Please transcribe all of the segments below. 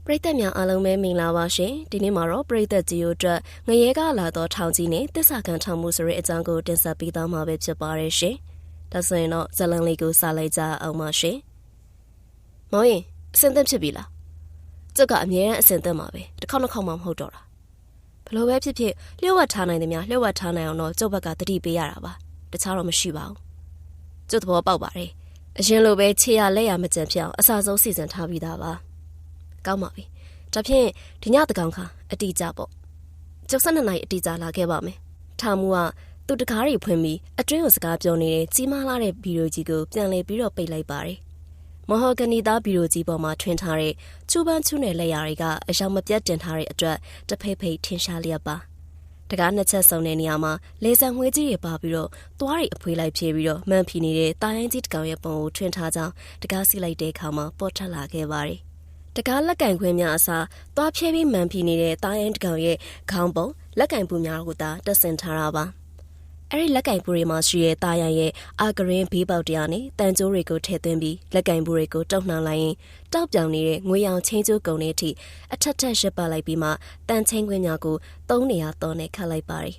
ပရိသတ်များအားလုံးပဲမင်္ဂလာပါရှင်ဒီနေ့မှာတော့ပရိသတ်ကြီးတို့အတွက်ငရဲကလာတော့ထောင်ကြီးနဲ့တစ္ဆာခံထောင်မှုဆိုတဲ့အကြောင်းကိုတင်ဆက်ပေးသွားမှာပဲဖြစ်ပါတယ်ရှင်ဒါဆိုရင်တော့ဇလံလေးကိုစလိုက်ကြအောင်ပါရှင်မောင်ရင်အစင်သက်ဖြစ်ပြီလားကျုပ်ကအမြဲတမ်းအစင်သက်မှာပဲတစ်ခေါက်နှစ်ခေါက်မှမဟုတ်တော့တာဘလို့ပဲဖြစ်ဖြစ်လျှို့ဝှက်ထားနိုင်တယ်များလျှို့ဝှက်ထားနိုင်အောင်တော့ကျုပ်ဘက်ကတတိပေးရတာပါတခြားတော့မရှိပါဘူးကျုပ်သဘောပေါက်ပါတယ်အရင်လိုပဲခြေရလက်ရမကြံဖြစ်အောင်အစားဆုံးစီစဉ်ထားပြီးသားပါကောင်းပါပြီဒါဖြင့်ဒီညတကောင်ခါအတီးကြပေါ့ကျုပ်12နိုင်အတီးကြလာခဲ့ပါမယ်ထာမူကသူတကားတွေဖွင့်ပြီးအတွင်းကိုစကားပြောနေတဲ့ကြီးမားလာတဲ့ဗီဒီယိုကြီးကိုပြန်လည်ပြီးတော့ပိတ်လိုက်ပါတယ်မဟော်ဂနီသားဗီဒီယိုကြီးပေါ်မှာထွင်ထားတဲ့ချူပန်းချူနယ်လက်ရာတွေကအယောင်မပြတ်တင်ထားတဲ့အတွက်တဖိတ်ဖိတ်ထင်ရှားလျက်ပါတကားနှစ်ချက်စုံတဲ့နေရာမှာလေဆံငွေကြီးတွေပါပြီးတော့သွားတွေအဖွေးလိုက်ဖြေပြီးတော့မှန်ဖြီနေတဲ့တာရင်ကြီးတကောင်ရဲ့ပုံကိုထွင်ထားကြောင်းတကားစီလိုက်တဲ့အခါမှာပေါ်ထွက်လာခဲ့ပါတယ်တကားလက်ကင်ခွင်းများအစားသွားဖြဲပြီးမှန်ဖြီနေတဲ့တာရင်တကောင်ရဲ့ခေါင်းပုံလက်ကင်ပူများကိုသာတက်ဆင်ထားတာပါအဲ့ဒီလက်ကင်ပူတွေမှာရှိတဲ့တာရန်ရဲ့အာဂရင်းဘေးပေါက်တရားနဲ့တန်ကျိုးတွေကိုထည့်သွင်းပြီးလက်ကင်ပူတွေကိုတုပ်နှောင်လိုက်ရင်တောက်ပြောင်နေတဲ့ငွေရောင်ချင်းကျိုးကုံတွေအထိအထက်ထက်ရပ်ပတ်လိုက်ပြီးမှတန်ချင်းခွင်းများကိုသုံးနေရတော့နဲ့ခတ်လိုက်ပါတယ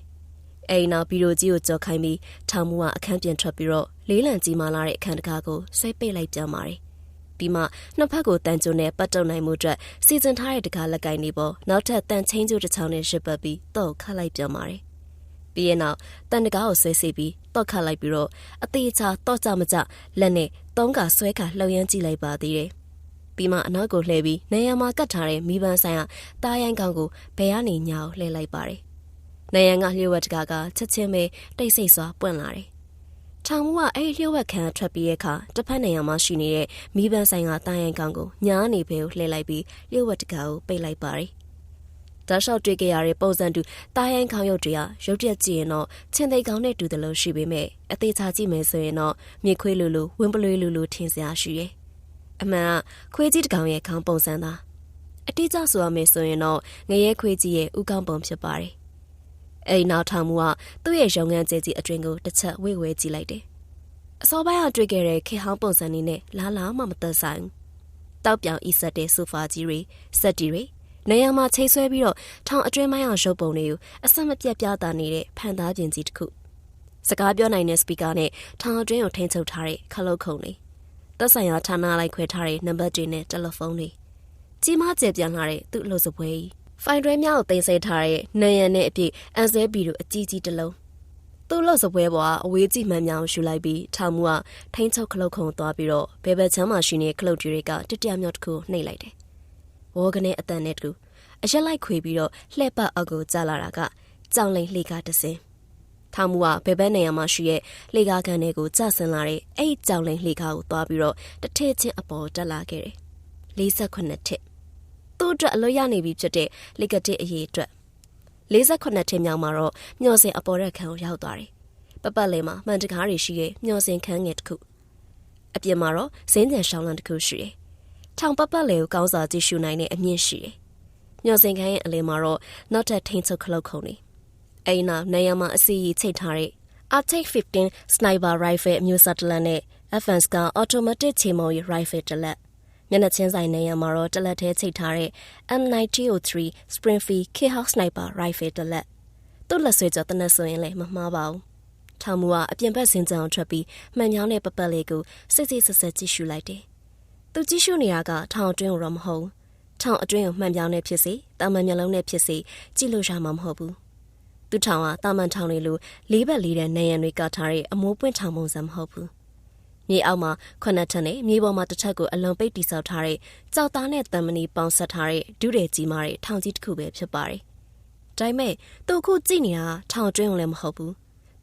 ်အဲ့နောက်ဗီဒီယိုကြီးကိုကြော်ခိုင်းပြီးထောင်မူကအခန်းပြင်ထွက်ပြီးတော့လေးလံကြီးမာလာတဲ့အခန်းတကားကိုဆွဲပိတ်လိုက်ပြန်ပါတယ်ပြီးမှနှစ်ဖက်ကိုတန်ကျိုးနဲ့ပတ်တုံနိုင်မှုအတွက်စီစဉ်ထားတဲ့တကားလက်ကင်တွေပေါ်နောက်ထပ်တန်ချင်းကျိုးတစ်ချောင်းနဲ့ရပ်ပတ်ပြီးတော့ခတ်လိုက်ပြန်ပါတယ်ပြီးရင်နောက်တန်တကားကိုဆွဲစီပြီးတော့ခတ်လိုက်ပြီးတော့အသေးချာတော့ကြမကြလက်နဲ့သုံးကဆွဲခါလှုပ်ရမ်းကြည့်လိုက်ပါသေးတယ်ပြီးမှအနောက်ကိုလှည့်ပြီးနေရာမှာကတ်ထားတဲ့မိပန်းဆိုင်ကတားရိုင်းကောင်ကိုဘယ်ကနေညာကိုလှည့်လိုက်ပါတယ်နေရန်ကလျှို့ဝှက်တကားကချက်ချင်းပဲတိတ်ဆိတ်စွာပွင့်လာတယ်ထောင်မူကအဲ့ဒီလျှို့ဝှက်ခံထွက်ပြီးတဲ့အခါတစ်ဖက်နေရာမှာရှိနေတဲ့မိပန်းဆိုင်ကတားရိုင်းကောင်ကိုညာနေဘဲကိုလှည့်လိုက်ပြီးလျှို့ဝှက်တကားကိုပိတ်လိုက်ပါတယ်ဒါလျှောက်တွေ့ကြရတဲ့ပုံစံတူတားရိုင်းခေါင်းရုပ်တွေကရုပ်ရက်ကြည့်ရင်တော့ချင်းသိကောင်းနဲ့တူတယ်လို့ရှိပေမဲ့အသေးချာကြည့်မယ်ဆိုရင်တော့မြေခွေးလိုလိုဝင်းပလွေးလိုလိုထင်စရာရှိရဲ့အမှန်ကခွေးကြီးတစ်ကောင်ရဲ့ခေါင်းပုံစံသားအတိအကျဆိုရမယ်ဆိုရင်တော့ငရဲခွေးကြီးရဲ့ဥကောင်းပုံဖြစ်ပါတယ်အဲဒီနောက်ထောင်မူကသူ့ရဲ့ရုံငန်းကျဲကြီးအတွင်ကိုတစ်ချက်ဝေဝဲကြည့်လိုက်တယ်အစောပိုင်းကတွေ့ခဲ့တဲ့ခေဟောင်းပုံစံလေးနဲ့လားမှမသက်ဆိုင်တောက်ပြောင်ဤဆက်တဲ့ဆိုဖာကြီးတွေစက်တီတွေနေရာမှာချိတ်ဆွဲပြီးတော့ထောင်အတွင်းမိုင်းအောင်ရုပ်ပုံတွေကိုအဆက်မပြတ်ပြတာနေတဲ့ဖန်သားပြင်ကြီးတစ်ခုစကားပြောနိုင်တဲ့စပီကာနဲ့ထောင်အတွင်းကိုထိန်းချုပ်ထားတဲ့ခလုတ်ခုံတွေသက်ဆိုင်ရာဌာနလိုက်ခွဲထားတဲ့နံပါတ်တွေနဲ့တယ်လီဖုန်းတွေကြီးမားကျယ်ပြန့်လာတဲ့သူ့လို့စပွဲကြီးဖိုင်တွဲများကိုတင်ဆက်ထားတဲ့နံရံနဲ့အပြည့်အန်ဆဲဘီတို့အကြီးကြီးတစ်လုံးသူ့လို့စပွဲပေါ်ကအဝေးကြည့်မှန်မြောင်ရှူလိုက်ပြီးထောင်မူကထိန်းချုပ်ခလုတ်ခုံသွားပြီးတော့ဘယ်ဘက်ချမ်းမှရှိနေတဲ့ခလုတ်တွေကတတရမြောက်တစ်ခုနှိပ်လိုက်တယ်ဝေါကနေအတန်နဲ့တူအရက်လိုက်ခွေပြီးတော့လှည့်ပတ်အောက်ကိုကျလာတာကကြောင်လိန်လှေကားတစ်စင်းထောင်မူကဘယ်ဘက်နေရာမှာရှိရဲ့လှေကားကန်တွေကိုကျဆင်းလာတဲ့အဲ့ကြောင်လိန်လှေကားကိုသွားပြီးတော့တစ်ထစ်ချင်းအပေါ်တက်လာခဲ့တယ်48ထစ်သူ့အတွက်အလွတ်ရနေပြီဖြစ်တဲ့လေကတစ်အရေးအတွက်48ထစ်မြောက်မှာတော့မျောစင်အပေါ်ရက်ခန်းကိုရောက်သွားတယ်ပတ်လည်မှာမှန်တကားတွေရှိရဲ့မျောစင်ခန်းငယ်တစ်ခုအပြင်မှာတော့ဇင်းကြံရှောင်းလန်းတစ်ခုရှိတယ်ထောင်ပတ်လည်ကိုကောင်းစွာကြည့်ရှုနိုင်တဲ့အမြင့်ရှိတယ်မျောစင်ခန်းရဲ့အလယ်မှာတော့နောက်ထပ်ထိန်းချုပ်ခလုတ်ခုံနေအိမ်နောက်နေရာမှာအစီအီချိတ်ထားတဲ့ Arctic 15 Sniper Rifle အမျိုးအစားတစ်လက်နဲ့ Advance က Automatic ချေမှုန်းရေး Rifle တစ်လက်မျက်နှာချင်းဆိုင်နေရာမှာတော့တစ်လက်ထဲချိတ်ထားတဲ့ M9003 Springfield K-Hawk Sniper Rifle တစ်လက်သူ့လက်ဆွဲကြောတနက်ဆိုရင်လည်းမမှားပါဘူးထောင်မူကအပြင်ဘက်စင်ကြံအောင်ထွက်ပြီးမှန်ချောင်းတဲ့ပတ်လေးကိုစစ်စစ်ဆက်ဆက်ကြည့်ရှုလိုက်တယ်သူကြည့်ရှုနေတာကထောင်အတွင်းကိုတော့မဟုတ်ထောင်အတွင်းကိုမှန်ပြောင်းနေဖြစ်စေတာမန်မျက်လုံးနဲ့ဖြစ်စေကြည့်လို့ရမှာမဟုတ်ဘူးသူထောင်ကတာမန်ထောင်တွေလိုလေးဘက်လေးတဲ့နေရံတွေကထားတဲ့အမိုးပွင့်ထောင်ပုံစံမဟုတ်ဘူးမြေအောက်မှာခုနှစ်ထပ်နဲ့မြေပေါ်မှာတစ်ထပ်ကိုအလုံးပိတ်တိဆောက်ထားတဲ့ကြောက်သားနဲ့တံမဏီပေါင်းဆက်ထားတဲ့ဒုရဲကြီးမားတဲ့ထောင်ကြီးတစ်ခုပဲဖြစ်ပါတယ်ဒါပေမဲ့သူခုကြည့်နေတာထောင်အတွင်းကိုလည်းမဟုတ်ဘူး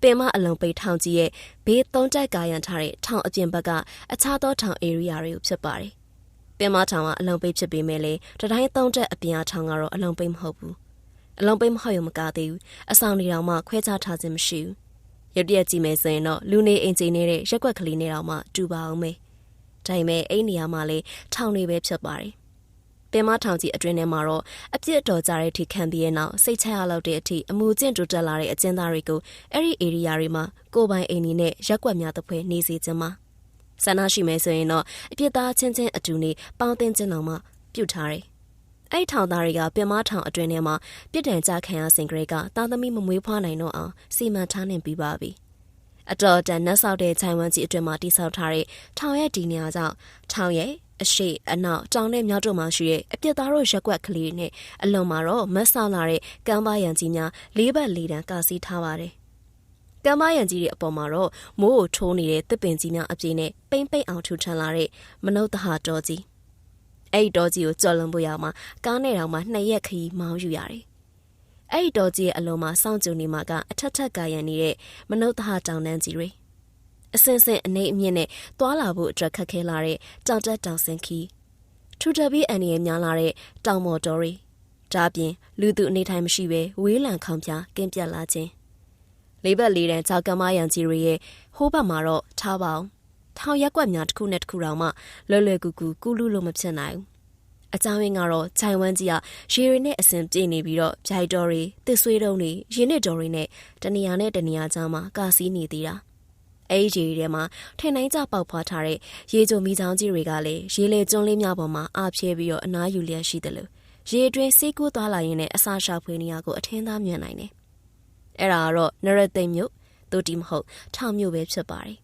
ပင်မအလုံးပိတ်ထောင်ကြီးရဲ့ဘေးသုံးတက်ကာရန်ထားတဲ့ထောင်အပြင်ဘက်ကအခြားသောထောင်ဧရိယာတွေကိုဖြစ်ပါတယ်ပင်မထောင်ကအလုံးပိတ်ဖြစ်ပေမဲ့လေတတိုင်းသုံးတက်အပြင်အထောင်ကတော့အလုံးပိတ်မဟုတ်ဘူးအလုံးပိတ်မဟုတ်ရုံမကသေးဘူးအဆောင်တွေတောင်မှခွဲခြားထားခြင်းမရှိဘူးရုပ်တရက်ကြည့်မယ်ဆိုရင်တော့လူနေအိမ်ကြီးနေတဲ့ရက်ွက်ကလေးနဲ့တောင်မှတူပါအောင်မေဒါပေမဲ့အဲ့နေရာမှာလေထောင်တွေပဲဖြစ်ပါတယ်ပင်မထောင်ကြီးအတွင်းထဲမှာတော့အပြစ်တော်ကြတဲ့အထိခံပြီးရဲ့နောက်စိတ်ချရလောက်တဲ့အထိအမှုကျင့်တိုးတက်လာတဲ့အကျဉ်းသားတွေကိုအဲ့ဒီဧရိယာတွေမှာကိုယ်ပိုင်အိမ်ကြီးနဲ့ရက်ွက်များတစ်ဖွဲနေစေခြင်းမှာဆန္ဒရှိမယ်ဆိုရင်တော့အပြစ်သားချင်းချင်းအတူနေပေါင်းသင်းခြင်းတော်မှပြုထားတယ် အဲ့ထောင်သားတွေကပင်မထောင်အတွင်းထဲမှာပြစ်ဒဏ်ကြခံရစဉ်ကလေးကသားသမီးမမွေးဖွားနိုင်တော့အောင်စီမံထားနေပြီးပါပြီအတော်တန်နှက်ဆောက်တဲ့ခြိုင်ဝမ်းကြီးအတွင်းမှာတိဆောက်ထားတဲ့ထောင်ရဲ့ဒီနေရာကြောင့်ထောင်ရဲ့အရှိအနောက်တောင်နဲ့မြောက်တို့မှာရှိတဲ့အပြစ်သားတို့ရက်ွက်ကလေးနဲ့အလွန်မှာတော့မတ်ဆောက်လာတဲ့ကမ်းပါးရံကြီးများလေးဘက်လေးတန်းကာစီးထားပါတယ်ကမ်းပါးရံကြီးရဲ့အပေါ်မှာတော့မိုးကိုထိုးနေတဲ့သစ်ပင်ကြီးများအပြည့်နဲ့ပိမ့်ပိမ့်အောင်ထူထန်လာတဲ့မနုဿဟာတော်ကြီးအဲ့ဒီတော်ကြီးကိုကြော်လွန်ဖို့ရမှာကားနဲ့တောင်မှ2ရက်ခရီးမောင်းယူရတယ်အဲ့ဒီတော်ကြီးရဲ့အလုံးမှာစောင့်ကြုံနေမှာကအထက်ထက်ကာရံနေတဲ့မနုဿဟာတောင်တန်းကြီးတွေအစင်စင်အနေအမြင့်နဲ့တွာလာဖို့အတွက်ခက်ခဲလာတဲ့တောင်တက်တောင်ဆင်းခီထူထပ်ပြီးအန်ရည်များလာတဲ့တောင်မော်တော်တွေဒါပြင်လူသူအနေထိုင်မရှိပဲဝေးလံခေါင်ပြကင်းပြတ်လာခြင်းလေးဘက်လေးတန်းကြောက်ကမားရံကြီးတွေရဲ့ဟိုးဘက်မှာတော့ထားပါအောင်ထောင်ရက်ကွက်များတစ်ခုနဲ့တစ်ခုတောင်မှလွယ်ကူကူလူလို့မဖြစ်နိုင်ဘူးအကြောင်းရင်းကတော့ခြိုင်ဝမ်းကြီးကရေတွေနဲ့အစင်ပြေးနေပြီးတော့ဂျိုက်တော်တွေတစ်ဆွေးတုံးတွေရင်းနစ်တော်တွေနဲ့တနေရာနဲ့တနေရာကြားမှာကာစီးနေသေးတာအဲ့ဒီရေထဲမှာထင်နိုင်ကြပေါက်ဖွာထားတဲ့ရေကြိုမီချောင်းကြီးတွေကလည်းရေလေကျွန်းလေးများပေါ်မှာအားဖြဲပြီးတော့အနားယူလျက်ရှိတယ်လို့ရေတွင်းစေးကူးသွားလာရင်းနဲ့အစာရှာဖွေနေရကိုအထင်းသားမြင်နိုင်တယ်အဲ့ဒါကတော့နရသိမ်မြို့တို့တီမဟုတ်ထောင်မြို့ပဲဖြစ်ပါတယ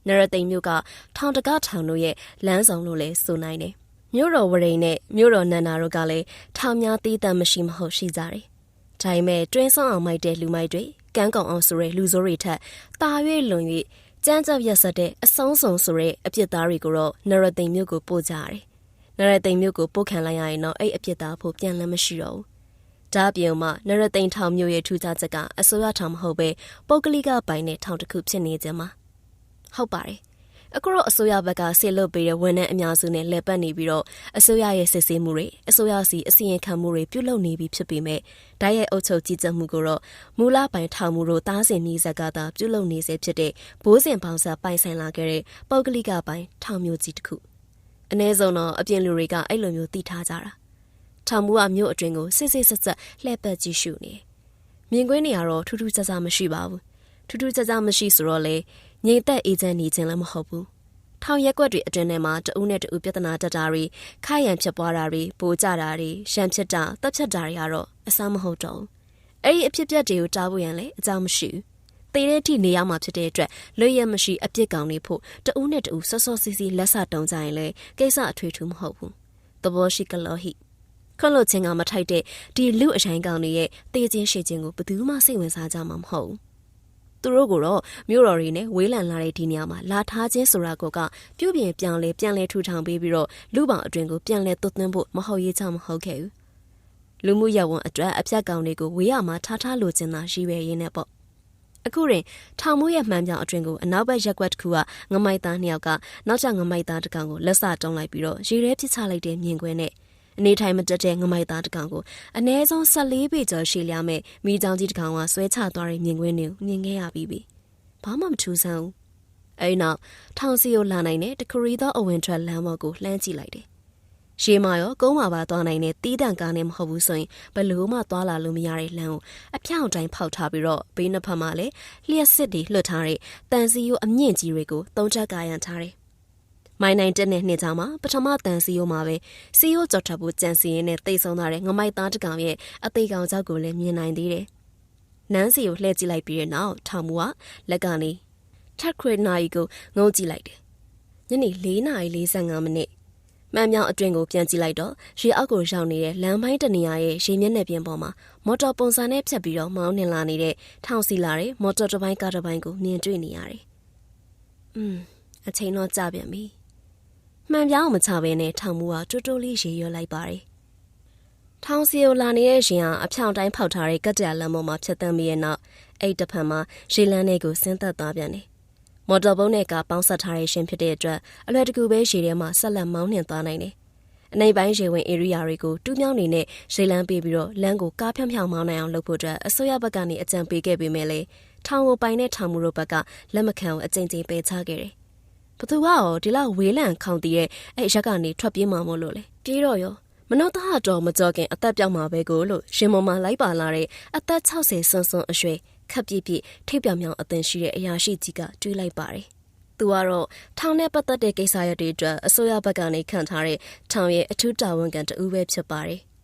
်နရသိမ်မြို့ကထောင်တကားထောင်တို့ရဲ့လမ်းဆောင်လို့လဲဆိုနိုင်တယ်မြို့တော်ဝရိန်နဲ့မြို့တော်နန္ဒာတို့ကလည်းထောင်များသေးတမ်းမရှိမဟုတ်ရှိကြတယ်ဒါပေမဲ့တွင်းဆောင်အောင်မိုက်တဲ့လူမိုက်တွေကန်းကောင်အောင်ဆိုတဲ့လူစိုးတွေထက်တာ၍လွန်၍ကြမ်းကြပ်ရက်စက်တဲ့အဆုံးစုံဆိုတဲ့အပြစ်သားတွေကိုတော့နရသိမ်မြို့ကိုပို့ကြရတယ်နရသိမ်မြို့ကိုပို့ခံလိုက်ရရင်တော့အဲ့အပြစ်သားဖို့ပြန်လည်မရှိတော့ဘူးဒါ့အပြင်မှာနရသိမ်ထောင်မြို့ရဲ့ထူးခြားချက်ကအစိုးရထောင်မဟုတ်ပဲပုဂ္ဂလိကပိုင်တဲ့ထောင်တစ်ခုဖြစ်နေကြမှာဟုတ်ပါတယ်အခုတော့အစိုးရဘက်ကဆေလွတ်ပေးတဲ့ဝန်ထမ်းအများစုနဲ့လက်ပတ်နေပြီးတော့အစိုးရရဲ့စစ်ဆေးမှုတွေအစိုးရစီအစီရင်ခံမှုတွေပြုလုပ်နေပြီးဖြစ်ပေမဲ့ဓာတ်ရိုက်အုပ်ချုပ်ကြီးကြပ်မှုကိုတော့မူလပိုင်ထောင်မှုတို့တားဆင်မြည်ဆက်ကသာပြုလုပ်နေစေဖြစ်တဲ့ဘိုးစဉ်ပေါင်းစားပိုင်ဆိုင်လာခဲ့တဲ့ပုဂ္ဂလိကပိုင်ထောင်မျိုးကြီးတစ်ခုအ ਨੇ ဆုံးတော့အပြင်လူတွေကအဲ့လိုမျိုးသိထားကြတာထောင်မှုကမြို့အတွင်းကိုစစ်စစ်ဆက်ဆက်လှည့်ပတ်ကြည့်ရှုနေမြင်ကွင်းနေရတော့ထူးထူးခြားခြားမရှိပါဘူးထူးထူးခြားခြားမရှိဆိုတော့လေငြိမ်သက်အေးချမ်းနေခြင်းလည်းမဟုတ်ဘူးထောင်ရက်ကွက်တွေအတွင်းထဲမှာတဦးနဲ့တဦးပြဿနာတက်တာတွေခိုက်ရန်ဖြစ်ပွားတာတွေပိုကြတာတွေရှမ်းဖြစ်တာတပ်ဖြတ်တာတွေကတော့အဆမဟုတ်တော့ဘူးအဲ့ဒီအဖြစ်ပြက်တွေကိုတားဖို့ရန်လည်းအကြောင်းမရှိဘူးသေတဲ့အထိနေရမှာဖြစ်တဲ့အတွက်လွတ်ရမရှိအပြစ်ကောင်နေဖို့တဦးနဲ့တဦးစောစောစီးစီးလက်ဆတုံးကြရင်လည်းကိစ္စအထွေထူးမဟုတ်ဘူးသဘောရှိကလောဟိခွင့်လို့ချင်းကမထိုက်တဲ့ဒီလူအဆိုင်ကောင်တွေရဲ့တေးချင်းရှည်ချင်းကိုဘယ်သူမှစိတ်ဝင်စားကြမှာမဟုတ်ဘူးသူတို့ကတော့မြို့တော်တွေနဲ့ဝေးလံလာတဲ့ဒီနေရာမှာလာထားခြင်းဆိုတာကပြုပြင်ပြောင်းလဲထူထောင်ပေးပြီးတော့လူပောင်အတွင်းကိုပြန်လဲသွတ်သွင်းဖို့မဟုတ်ရေးချမဟုတ်ခဲ့ဘူးလူမှုရဝန်အတွက်အပြတ်ကောင်တွေကိုဝေးရမှာထားလို့ခြင်းသာရှိပဲရင်းနဲ့ပေါ့အခုရင်ထောင်မိုးရဲ့မှန်ပြောင်အတွင်းကိုအနောက်ဘက်ရက်ကွက်တစ်ခုကငမိုက်သား2ယောက်ကနောက်ကျငမိုက်သားတစ်ကောင်ကိုလက်စတုံးလိုက်ပြီးတော့ရေထဲပစ်ချလိုက်တဲ့မြင်ကွင်းနဲ့အနေထိုင်မတက်တဲ့ငမိုက်သားတစ်ကောင်ကိုအနည်းဆုံး14ပေကျော်ရှည်လျားမဲ့မိချောင်းကြီးတစ်ကောင်ကဆွဲချသွားတဲ့မြင်ကွင်းတွေကိုမြင်ခဲ့ရပြီးပြီ။ဘာမှမထူးဆန်းဘူး။အဲဒီနောက်ထောင်စီကိုလာနိုင်တဲ့တခရီးသောအဝင်ထွက်လမ်းပေါ်ကိုလှမ်းကြည့်လိုက်တယ်။ရှေးမရောကုန်းမှာပါသွားနိုင်တဲ့တီးတန့်ကားနဲ့မဟုတ်ဘူးဆိုရင်ဘလို့မှသွားလာလို့မရတဲ့လမ်းကိုအဖြောင့်တိုင်းဖောက်ထားပြီးတော့ဘေးနှစ်ဖက်မှာလည်းလျှက်စစ်တွေလွှတ်ထားတဲ့တန်စီကိုအမြင့်ကြီးတွေကိုသုံးချက်ကာရံထားတယ်။မိုင်းနိုင်တဲ့နှစ်ချောင်းမှာပထမတန်စီယိုမှာပဲစီယိုကြော်ထပ်ဖို့ကြံစီရင်းနဲ့တိတ်ဆုံးသွားတဲ့ငမိုက်သားတစ်ကောင်ရဲ့အသေးကောင်ကြောက်ကိုလည်းမြင်နိုင်သေးတယ်။နန်းစီကိုလှည့်ကြည့်လိုက်ပြီးတဲ့နောက်ထောင်မူကလက်ကနေထက်ခွေနာရီကိုငုံကြည့်လိုက်တယ်။ညနေ4:45မိနစ်မှန်မြောင်အတွင်ကိုပြန်ကြည့်လိုက်တော့ရေအောက်ကိုရောက်နေတဲ့လမ်းပိုင်းတနေရာရဲ့ရေမျက်နှာပြင်ပေါ်မှာမော်တော်ပုံစံနဲ့ဖြတ်ပြီးတော့မောင်းနှင်လာနေတဲ့ထောင်စီလာတဲ့မော်တော်တစ်ပိုင်းကားတစ်ပိုင်းကိုမြင်တွေ့နေရတယ်။အချိန်တော့ကြာပြန်ပြီ။မှန်ပြောင်းမချဘဲနဲ့ထောင်မူကတိုးတိုးလေးရေရွလိုက်ပါတယ်။ထောင်စီကိုလာနေတဲ့ရှင်ကအဖြောင်တိုင်းဖောက်ထားတဲ့ကတ်တရလမ်းပေါ်မှာဖြတ်သန်းပြီးတဲ့နောက်အဲ့တစ်ဖက်မှာရေလမ်းတွေကိုဆင်းသက်သွားပြန်တယ်။မော်တော်ဘုံနဲ့ကပေါင်းဆက်ထားတဲ့ရှင်ဖြစ်တဲ့အတွက်အလွယ်တကူပဲရေထဲမှာဆက်လက်မောင်းနှင်သွားနိုင်တယ်။အနိမ့်ပိုင်းရေဝင်ဧရိယာတွေကိုတူးမြောင်းနေနဲ့ရေလမ်းပေးပြီးတော့လမ်းကိုကားဖြောင်းဖြောင်းမောင်းနိုင်အောင်လုပ်ဖို့အတွက်အစိုးရဘက်ကနေအကြံပေးခဲ့ပေမဲ့လည်းထောင်ကိုပိုင်တဲ့ထောင်မူတို့ဘက်ကလက်မခံအောင်အကြိမ်ကြိမ်ပယ်ချခဲ့တယ်။ဘသူကရောဒီလောက်ဝေးလံခေါင်တည်တဲ့အဲ့ရက်ကနေထွက်ပြေးမှာမို့လို့လေပြေးတော့ရောမနှုတ်သားတော်မကြောခင်အသက်ပြောက်မှာပဲကိုလို့ရှင်မော်မှာလိုက်ပါလာတဲ့အသက်60စွန်းစွန်းအရွယ်ခပ်ပြည့်ပြည့်ထိပ်ပြောင်ပြောင်အသင်ရှိတဲ့အရာရှိကြီးကတွေးလိုက်ပါတယ် သူကတော့ထောင်နဲ့ပတ်သက်တဲ့ကိစ္စရပ်တွေအတွက်အစိုးရဘက်ကနေခံထားတဲ့ထောင်ရဲ့အထူးတာဝန်ခံတဦးပဲဖြစ်ပါတယ်။